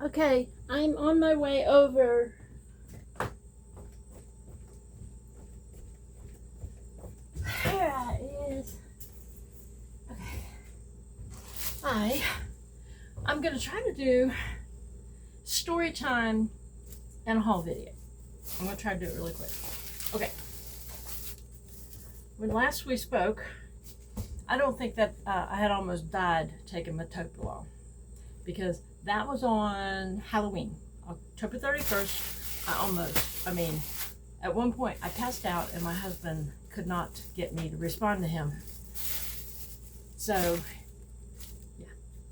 Okay, I'm on my way over. Here it is. Okay. I'm gonna try to do story time and a haul video. I'm gonna try to do it really quick. Okay. When last we spoke, I don't think that I had almost died taking metoprolol because that was on Halloween, October 31st. At one point I passed out and my husband could not get me to respond to him. So, yeah,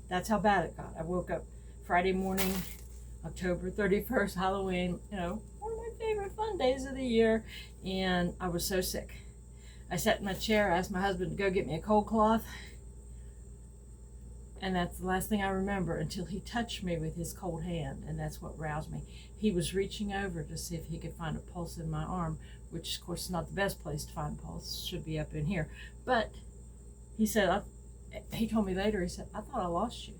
that's how bad it got. I woke up Friday morning, October 31st, Halloween, one of my favorite fun days of the year, and I was so sick. I sat in my chair, asked my husband to go get me a cold cloth, and that's the last thing I remember until he touched me with his cold hand, and that's what roused me. He was reaching over to see if he could find a pulse in my arm, which of course is not the best place to find a pulse, should be up in here. But he told me later, he said, I thought I lost you.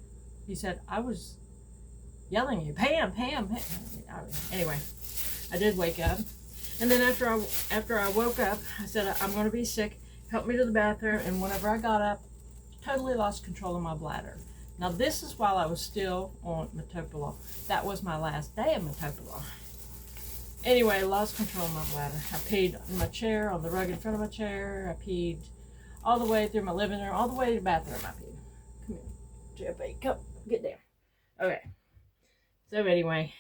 He said, I was yelling at you, Pam, Pam, Pam. Anyway, I did wake up. And then after I woke up, I said, I'm going to be sick. Help me to the bathroom. And whenever I got up, totally lost control of my bladder. Now, this is while I was still on metoprolol. That was my last day of metoprolol. Anyway, lost control of my bladder. I peed in my chair, on the rug in front of my chair. I peed all the way through my living room, all the way to the bathroom. I peed. Come here, JP, come, get down. Okay. So anyway,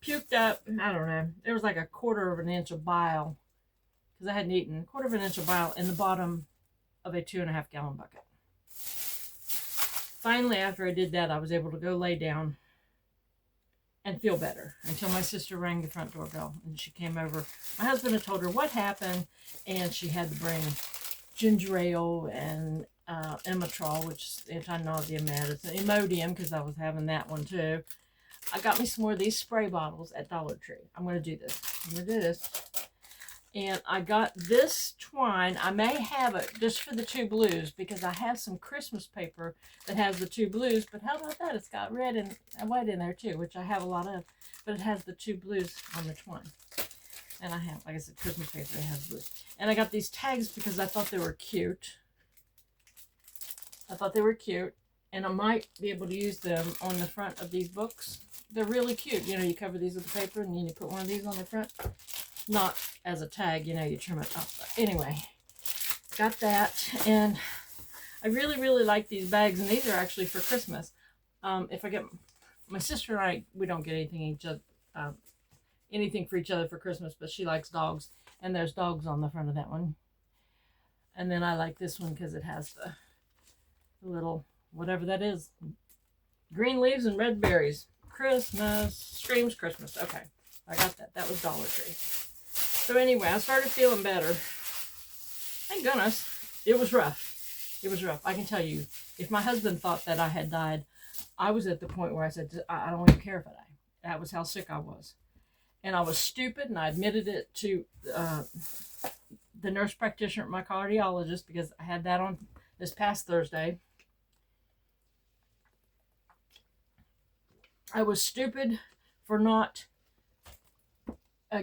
puked up, I don't know, there was like a quarter of an inch of bile, because I hadn't eaten, a quarter of an inch of bile in the bottom of a 2.5 gallon bucket. Finally, after I did that, I was able to go lay down and feel better until my sister rang the front doorbell and she came over. My husband had told her what happened, and she had to bring ginger ale and Emitrol, which is anti-nausea medicine, Imodium, because I was having that one too. I got me some more of these spray bottles at Dollar Tree. I'm going to do this. And I got this twine. I may have it just for the two blues because I have some Christmas paper that has the two blues. But how about that? It's got red and white in there too, which I have a lot of. But it has the two blues on the twine. And I have, like I said, Christmas paper that has blues. And I got these tags because I thought they were cute. And I might be able to use them on the front of these books. They're really cute. You cover these with the paper and then you put one of these on the front. Not as a tag, you trim it up. But anyway, got that. And I really, really like these bags. And these are actually for Christmas. If I get, my sister and I, we don't get anything for each other for Christmas, but she likes dogs. And there's dogs on the front of that one. And then I like this one because it has the little, whatever that is, green leaves and red berries. Christmas, screams Christmas. Okay, I got that. That was Dollar Tree. So anyway, I started feeling better. Thank goodness. It was rough. I can tell you, if my husband thought that I had died, I was at the point where I said, I don't even care if I die. That was how sick I was. And I was stupid, and I admitted it to the nurse practitioner at my cardiologist because I had that on this past Thursday. I was stupid for not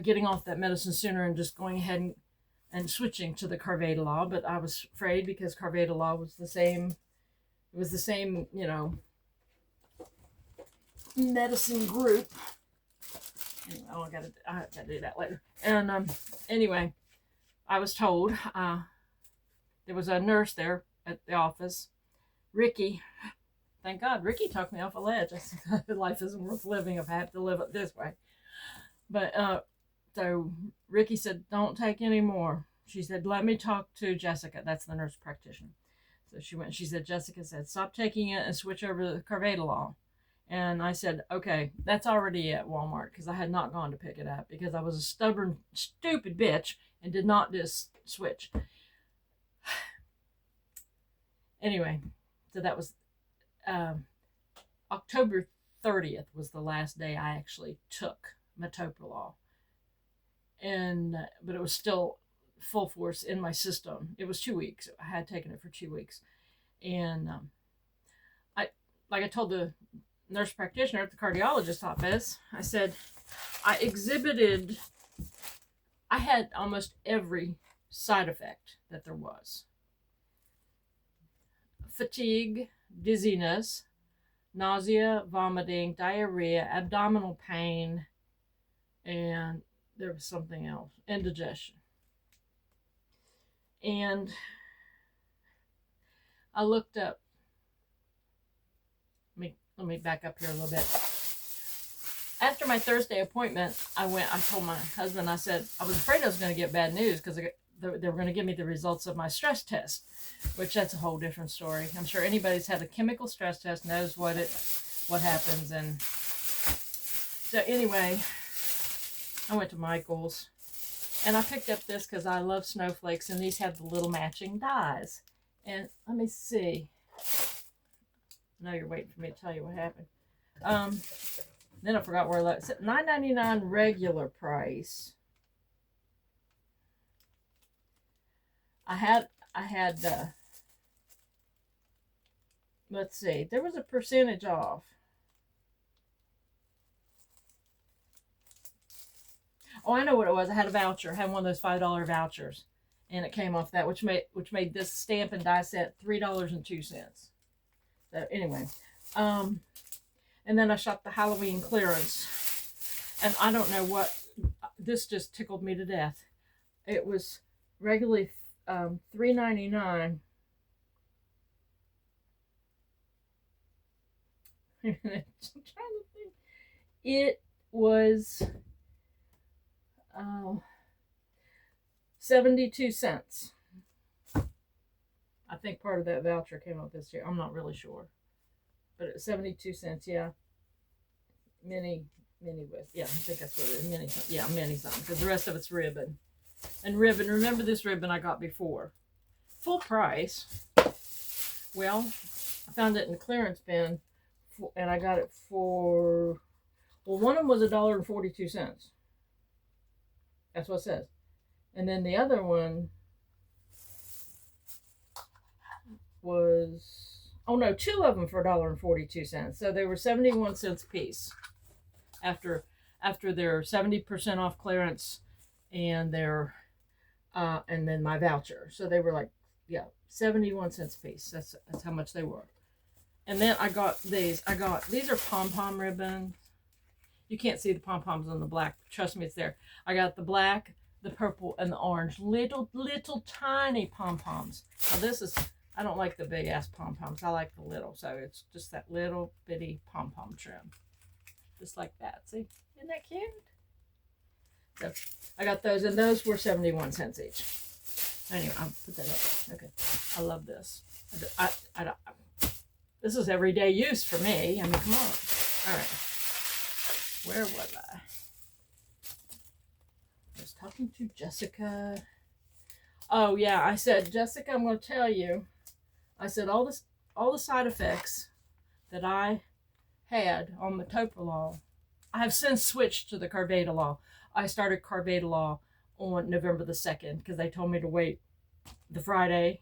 getting off that medicine sooner and just going ahead and switching to the carvedilol, but I was afraid because carvedilol was the same, medicine group. Anyway, I have to do that later. And anyway, I was told there was a nurse there at the office, Ricky. Thank God, Ricky talked me off a ledge. I said, life isn't worth living if I have to live it this way. But so Ricky said, don't take any more. She said, let me talk to Jessica. That's the nurse practitioner. So she went, she said, Jessica said, stop taking it and switch over to the carvedilol. And I said, okay, that's already at Walmart because I had not gone to pick it up because I was a stubborn, stupid bitch and did not just switch. Anyway, so that was October 30th was the last day I actually took metoprolol. But it was still full force in my system. It was 2 weeks. I had taken it for 2 weeks. And like I told the nurse practitioner at the cardiologist office, I said, I had almost every side effect that there was: fatigue, dizziness, nausea, vomiting, diarrhea, abdominal pain, and there was something else, indigestion. And I looked up, let me back up here a little bit. After my Thursday appointment, I told my husband, I said, I was afraid I was going to get bad news because they were going to give me the results of my stress test, which that's a whole different story. I'm sure anybody's had a chemical stress test knows what happens. And so anyway, I went to Michael's and I picked up this because I love snowflakes, and these have the little matching dies. And let me see. I know you're waiting for me to tell you what happened. Then I forgot where it's at. $9.99 regular price. I had let's see, there was a percentage off. Oh, I know what it was. I had a voucher. I had one of those $5 vouchers, and it came off that, which made this stamp and die set $3.02. So anyway, and then I shot the Halloween clearance, and I don't know what, this just tickled me to death. It was regularly $3.99. I'm trying to think. It was 72 cents. I think part of that voucher came out this year. I'm not really sure, but it's 72 cents. Yeah, mini with, yeah, I think that's what it is. Mini something, because the rest of it's ribbon. And ribbon, remember this ribbon I got before, full price. Well, I found it in the clearance bin, and I got it for, well, one of them was $1.42. That's what it says. And then the other one was, oh no, two of them for $1.42. So they were 71 cents a piece after their 70% off clearance and their and then my voucher. So they were like, yeah, 71 cents a piece. That's how much they were. And then I got these. These are pom-pom ribbons. You can't see the pom-poms on the black. Trust me, it's there. I got the black, the purple, and the orange. Little tiny pom-poms. Now this is, I don't like the big ass pom-poms. I like the little. So it's just that little bitty pom-pom trim. Just like that. See? Isn't that cute? So I got those, and those were 71 cents each. Anyway, I'll put that up. Okay. I love this. This is everyday use for me. I mean, come on. All right. Where was I? I was talking to Jessica. Oh yeah, I said, Jessica, I'm going to tell you. I said all the side effects that I had on metoprolol, I have since switched to the carvedilol. I started carvedilol on November the 2nd because they told me to wait the Friday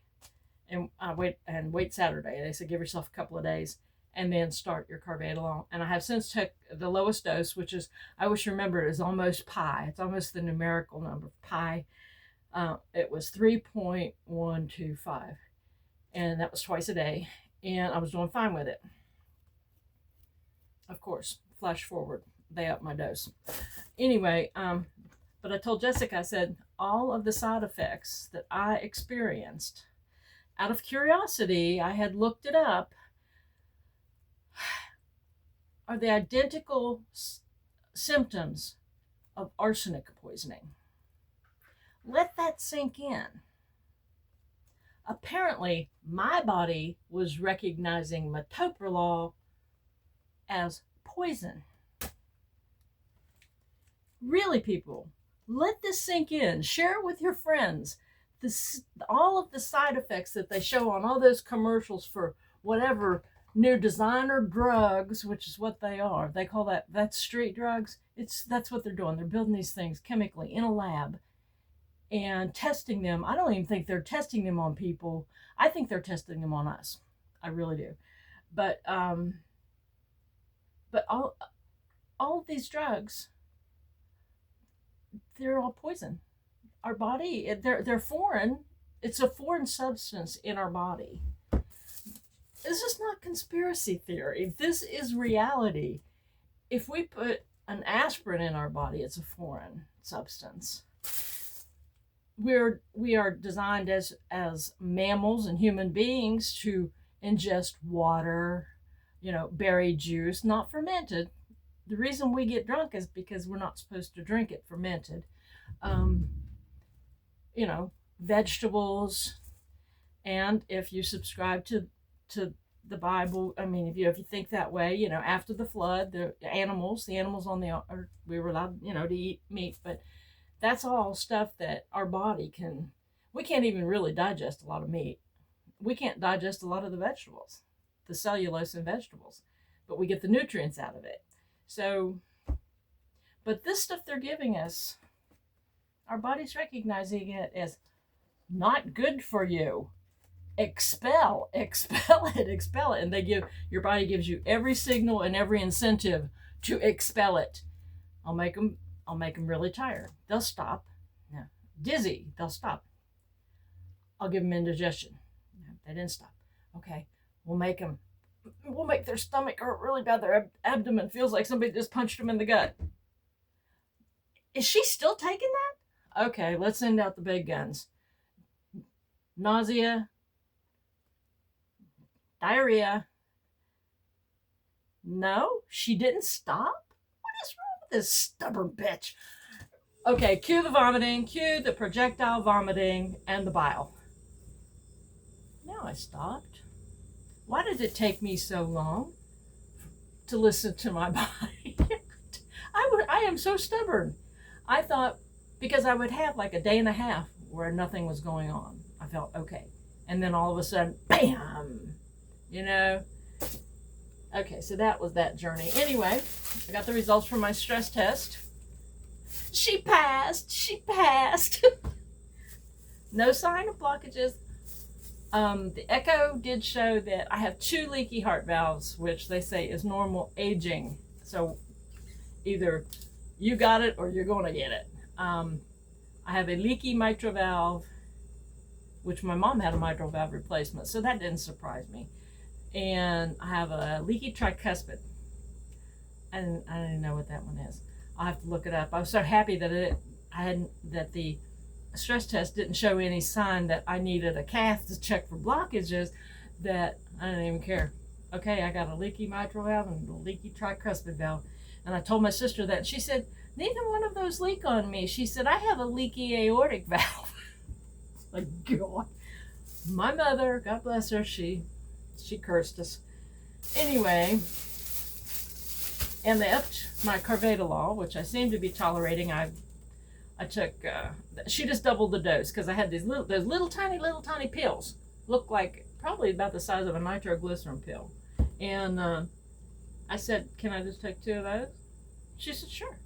and wait Saturday. They said give yourself a couple of days and then start your carvedilol. And I have since took the lowest dose, which is, I always remember it is almost pi. It's almost the numerical number, pi. It was 3.125. And that was twice a day. And I was doing fine with it. Of course, flash forward, they upped my dose. Anyway, but I told Jessica, I said, all of the side effects that I experienced, out of curiosity, I had looked it up, are the identical symptoms of arsenic poisoning. Let that sink in. Apparently, my body was recognizing metoprolol as poison. Really, people, let this sink in. Share it with your friends. All of the side effects that they show on all those commercials for whatever new designer drugs, which is what they are. They call that's street drugs. That's what they're doing. They're building these things chemically in a lab and testing them. I don't even think they're testing them on people. I think they're testing them on us. I really do. But all of these drugs, they're all poison. Our body, they're foreign. It's a foreign substance in our body. This is not conspiracy theory. This is reality. If we put an aspirin in our body, it's a foreign substance. We are designed as mammals and human beings to ingest water, berry juice, not fermented. The reason we get drunk is because we're not supposed to drink it fermented. Um, Vegetables, and if you subscribe to the Bible, I mean, if you think that way, after the flood, the animals on the earth, we were allowed, to eat meat, but that's all stuff that our body we can't even really digest a lot of meat. We can't digest a lot of the vegetables, the cellulose in vegetables, but we get the nutrients out of it. So, but this stuff they're giving us, our body's recognizing it as not good for you. Expel it. And your body gives you every signal and every incentive to expel it. I'll make them really tired. They'll stop. No. Dizzy. They'll stop. I'll give them indigestion. No, they didn't stop. Okay. We'll make their stomach hurt really bad. Their abdomen feels like somebody just punched them in the gut. Is she still taking that? Okay, let's send out the big guns. Nausea, diarrhea. No, she didn't stop? What is wrong with this stubborn bitch? Okay, cue the vomiting, cue the projectile vomiting, and the bile. Now I stopped. Why did it take me so long to listen to my body? I am so stubborn. I thought because I would have like a day and a half where nothing was going on. I felt okay. And then all of a sudden, bam, Okay, so that was that journey. Anyway, I got the results from my stress test. She passed. No sign of blockages. The echo did show that I have 2 leaky heart valves, which they say is normal aging. So either you got it or you're going to get it. I have a leaky mitral valve, which my mom had a mitral valve replacement, so that didn't surprise me. And I have a leaky tricuspid. I didn't know what that one is. I'll have to look it up. I was so happy that the stress test didn't show any sign that I needed a cath to check for blockages that I didn't even care. Okay, I got a leaky mitral valve and a leaky tricuspid valve. And I told my sister that. She said, neither one of those leak on me. She said, I have a leaky aortic valve. Like, God. My mother, God bless her, she cursed us. Anyway, and they upped my carvedilol, which I seem to be tolerating. I took, she just doubled the dose because I had those little tiny pills. Looked like probably about the size of a nitroglycerin pill. And I said, can I just take 2 of those? She said, sure.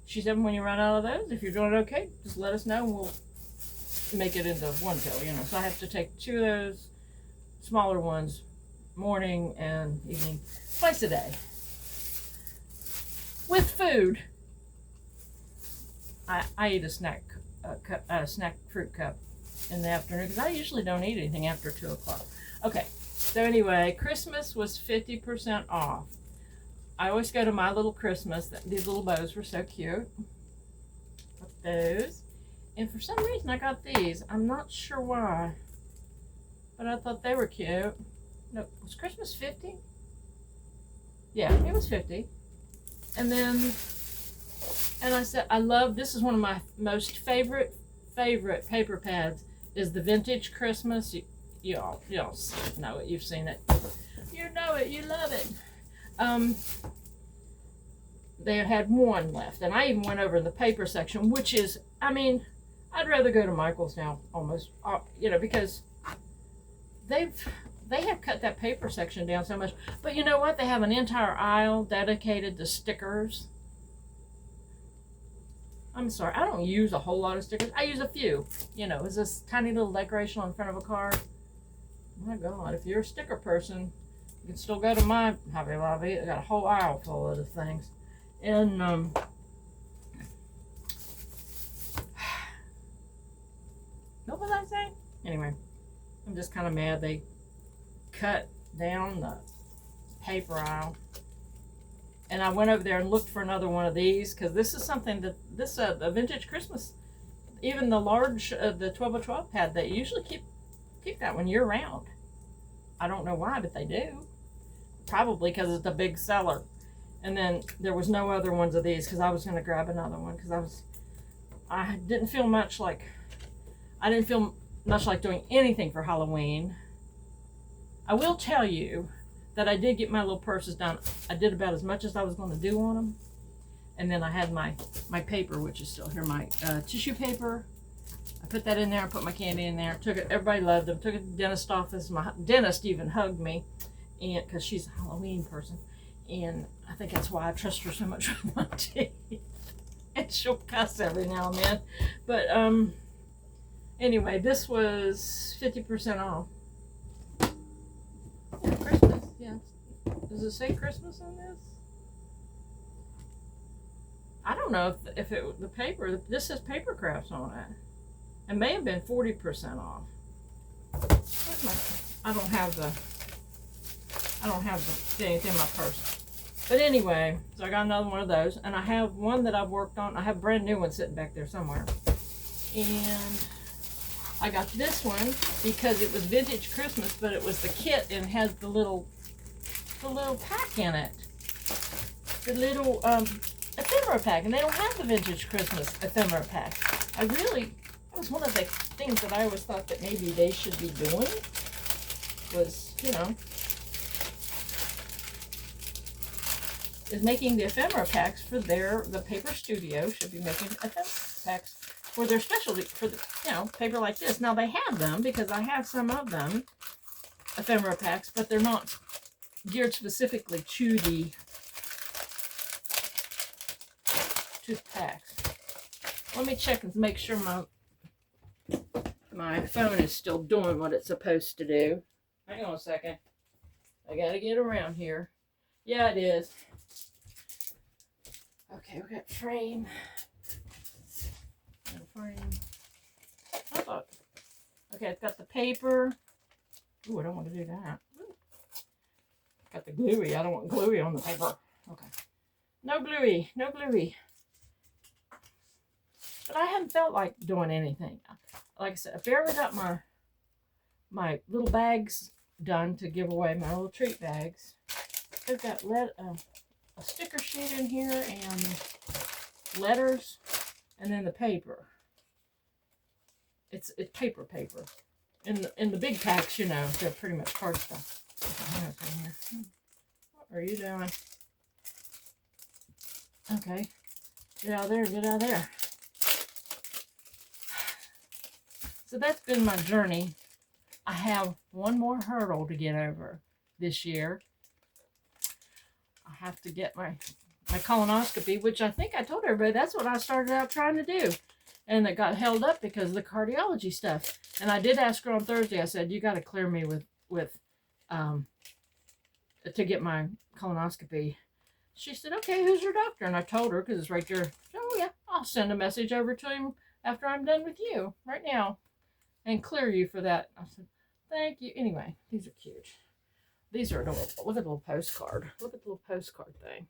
She said, when you run out of those, if you're doing okay, just let us know and we'll make it into 1 pill, So I have to take 2 of those smaller ones, morning and evening, twice a day. With food. I eat a snack fruit cup in the afternoon because I usually don't eat anything after 2 o'clock. Okay, so anyway, Christmas was 50% off. I always go to My Little Christmas. These little bows were so cute. Got those. And for some reason I got these. I'm not sure why. But I thought they were cute. No, was Christmas 50? Yeah, it was 50. And then, and I said, this is one of my most favorite paper pads is the Vintage Christmas. You all know it. You've seen it. You know it. You love it. They had 1 left, and I even went over in the paper section, which is, I'd rather go to Michael's now, almost, because they have cut that paper section down so much. But you know what? They have an entire aisle dedicated to stickers. I'm sorry, I don't use a whole lot of stickers. I use a few. It's this tiny little decoration on the front of a card. My God, if you're a sticker person, You can still go to my Hobby Lobby. I got a whole aisle full of the things. And what was I saying? Anyway, I'm just kind of mad they cut down the paper aisle. And I went over there and looked for another one of these, because this is something that this the vintage Christmas, even the large the 12x12 pad, they usually keep that one year round. I don't know why, but they do. Probably because it's a big seller. And then there was no other ones of these, because I was going to grab another one, because I didn't feel much like doing anything for Halloween. I will tell you that I did get my little purses done. I did about as much as I was going to do on them. And then I had my paper, which is still here, my tissue paper. I put that in there. I put my candy in there. Took it. Everybody loved them. Took it to the dentist office. My dentist even hugged me, and because she's a Halloween person, and I think that's why I trust her so much with my teeth. And she'll cuss every now and then. But anyway, this was 50% off. Yeah, Christmas. Yeah. Does it say Christmas on this? I don't know if the paper. This says paper crafts on it. It may have been 40% off. I don't have the thing in my purse. But anyway, so I got another one of those, and I have one that I've worked on. I have a brand new one sitting back there somewhere. And I got this one because it was vintage Christmas, but it was the kit and has the little pack in it. The little ephemera pack, and they don't have the vintage Christmas ephemera pack. That was one of the things that I always thought that maybe they should be doing, was, is making the ephemera packs for the paper studio should be making ephemera packs for their specialty, for the, paper like this. Now they have them, because I have some of them, ephemera packs, but they're not geared specifically to the packs. Let me check and make sure my phone is still doing what it's supposed to do. Hang on a second. I gotta get around here. Yeah, it is. Okay, we got frame. Okay, it's got the paper. Ooh, I don't want to do that. Ooh. Got the gluey. I don't want gluey on the paper. Okay. No gluey. No gluey. But I haven't felt like doing anything. Like I said, I barely got my little bags done to give away, my little treat bags. I've got a sticker sheet in here and letters, and then the paper. It's paper. In the big packs, they're pretty much card stuff. What are you doing? Okay, get out of there. So that's been my journey. I have one more hurdle to get over this year. I have to get my colonoscopy, which I think I told everybody that's what I started out trying to do. And it got held up because of the cardiology stuff. And I did ask her on Thursday, I said, you got to clear me with to get my colonoscopy. She said, okay, who's your doctor? And I told her, because it's right there. Oh, yeah, I'll send a message over to him after I'm done with you right now and clear you for that. I said, thank you. Anyway, these are cute. These are adorable. Look at the little postcard. Look at the little postcard thing.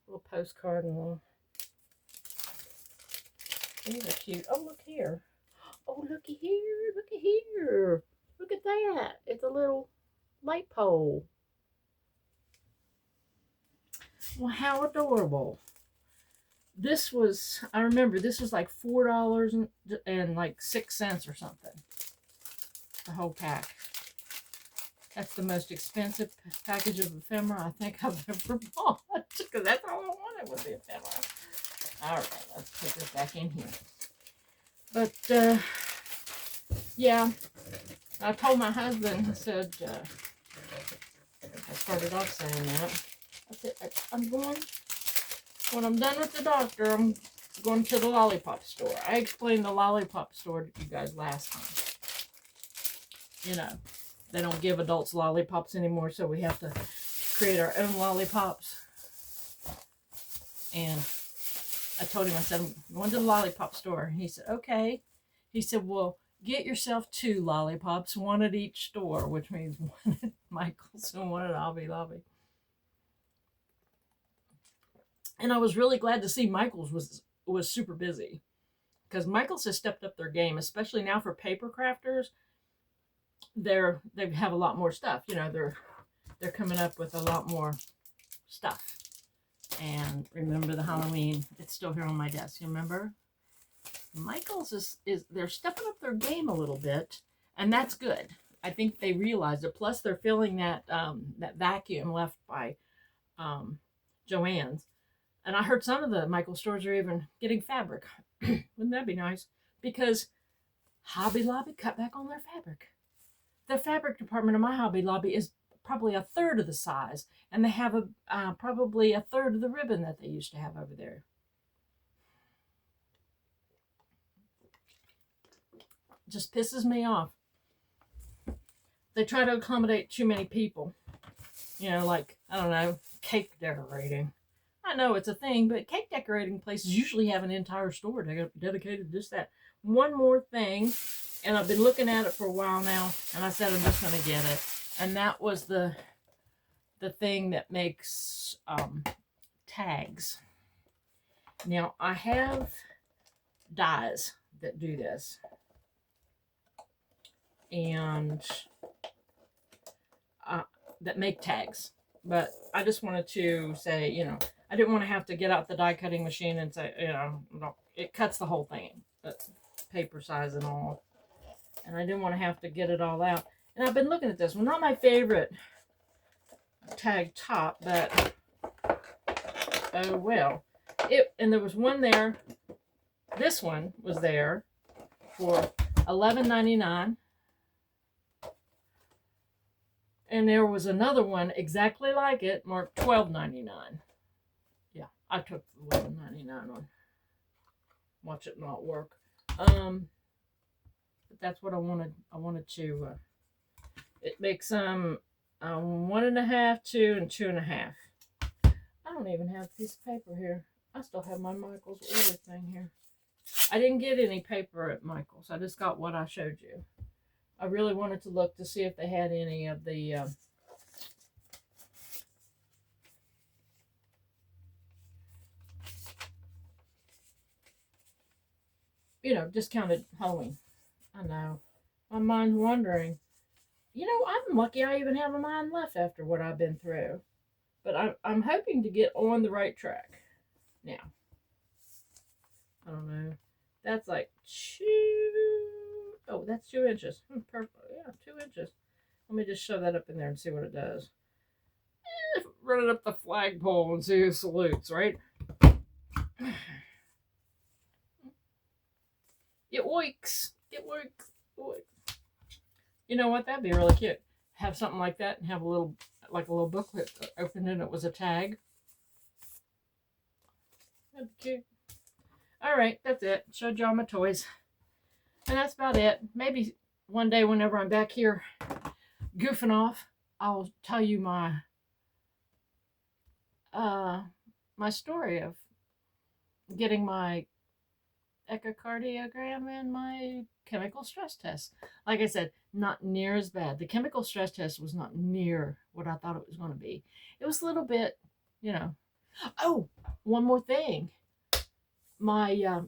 Little postcard and little. These are cute. Oh, look here. Oh, looky here. Looky here. Look at that. It's a little light pole. Well, how adorable. This was, I remember, this was like $4 and like 6 cents or something. The whole pack. That's the most expensive package of ephemera I think I've ever bought. Because that's all I wanted was the ephemera. Alright, let's put this back in here. But, yeah. I told my husband, I said, I started off saying that. I said, when I'm done with the doctor, I'm going to the lollipop store. I explained the lollipop store to you guys last time. They don't give adults lollipops anymore, so we have to create our own lollipops. And I told him, I said, I'm going to the lollipop store. He said, okay. He said, well, get yourself 2 lollipops, 1 at each store, which means 1 at Michael's and 1 at Hobby Lobby. And I was really glad to see Michael's was super busy, because Michael's has stepped up their game, especially now for paper crafters. They have a lot more stuff. You know, they're coming up with a lot more stuff. And remember the Halloween? It's still here on my desk. You remember? Michael's is they're stepping up their game a little bit, and that's good. I think they realize it. Plus, they're filling that that vacuum left by Joann's. And I heard some of the Michael stores are even getting fabric. Wouldn't that be nice? Because Hobby Lobby cut back on their fabric. The fabric department of my Hobby Lobby is probably 1/3 of the size, and they have probably 1/3 of the ribbon that they used to have over there. Just pisses me off. They try to accommodate too many people. You know, like, I don't know, cake decorating. I know it's a thing, but cake decorating places usually have an entire store dedicated to just that. One more thing, and I've been looking at it for a while now, and I said I'm just going to get it. And that was the thing that makes tags. Now, I have dies that do this. And that make tags. But I just wanted to say, you know, I didn't want to have to get out the die cutting machine and say, you know, it cuts the whole thing, paper size and all. And I didn't want to have to get it all out. And I've been looking at this one. Not my favorite tag top, but oh well. And there was one there. This one was there for $11.99. And there was another one exactly like it, marked $12.99. Yeah, I took the $11.99 one. Watch it not work. But that's what I wanted. I wanted to. It makes 1.5, 2, and 2.5. I don't even have a piece of paper here. I still have my Michael's order thing here. I didn't get any paper at Michael's. I just got what I showed you. I really wanted to look to see if they had any of the you know, discounted Halloween. I know. My mind's wondering. You know, I'm lucky I even have a mind left after what I've been through. But I'm hoping to get on the right track now. I don't know. That's like 2... Oh, that's 2 inches. Perfect. Yeah, 2 inches. Let me just shove that up in there and see what it does. Run it up the flagpole and see who salutes, right? It works. It works. It works. You know what? That'd be really cute. Have something like that and have a little, like a little booklet opened and it was a tag. That'd be cute. All right, that's it. Showed y'all my toys. And that's about it. Maybe one day whenever I'm back here goofing off, I'll tell you my my story of getting my echocardiogram and my chemical stress test. Like I said, not near as bad. The chemical stress test was not near what I thought it was going to be. It was a little bit, you know. Oh, one more thing. My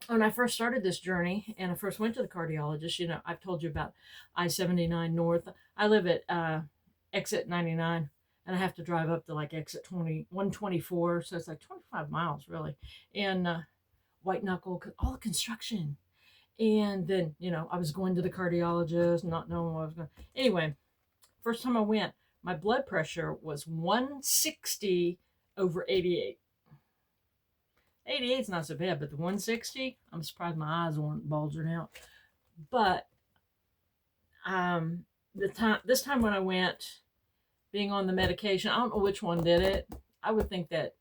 when I first started this journey and I first went to the cardiologist, you know, I've told you about I-79 North. I live at exit 99 and I have to drive up to like exit 124. So it's like 25 miles really. And white knuckle, all the construction. And then, you know, I was going to the cardiologist, not knowing what I was going to. Anyway, first time I went, my blood pressure was 160 over 88. 88 is not so bad, but the 160, I'm surprised my eyes weren't bulging out. But this time when I went, being on the medication, I don't know which one did it. I would think that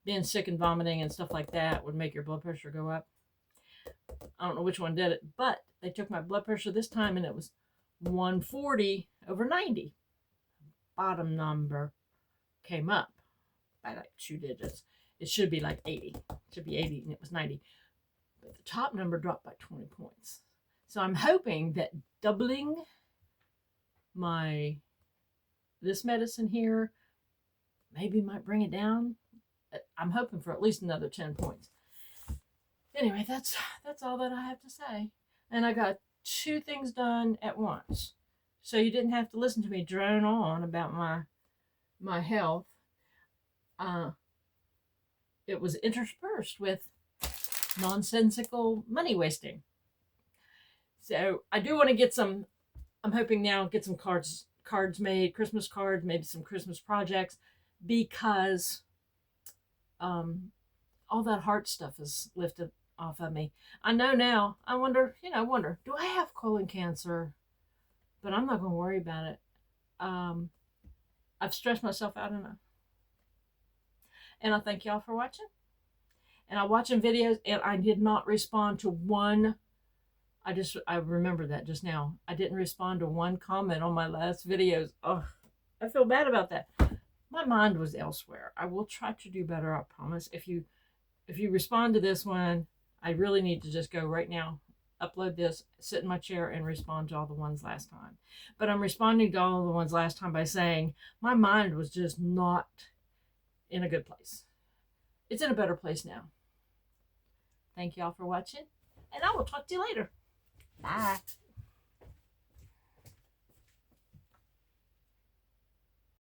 being sick and vomiting and stuff like that would make your blood pressure go up. I don't know which one did it, but they took my blood pressure this time and it was 140 over 90. Bottom number came up by like 2 digits. It should be like 80. It should be 80 and it was 90. But the top number dropped by 20 points. So I'm hoping that doubling this medicine here maybe might bring it down. I'm hoping for at least another 10 points. Anyway, that's all that I have to say. And I got 2 things done at once. So you didn't have to listen to me drone on about my health. It was interspersed with nonsensical money wasting. So I do want to get some, I'm hoping now get some cards made, Christmas cards, maybe some Christmas projects, because all that heart stuff is lifted off of me. I know now, I wonder, do I have colon cancer? But I'm not going to worry about it. I've stressed myself out enough. And I thank y'all for watching. And I'm watching videos, and I did not respond to one. I remember that just now. I didn't respond to one comment on my last videos. Oh, I feel bad about that. My mind was elsewhere. I will try to do better, I promise. If you respond to this one, I really need to just go right now, upload this, sit in my chair, and respond to all the ones last time. But I'm responding to all the ones last time by saying my mind was just not in a good place. It's in a better place now. Thank y'all for watching, and I will talk to you later. Bye.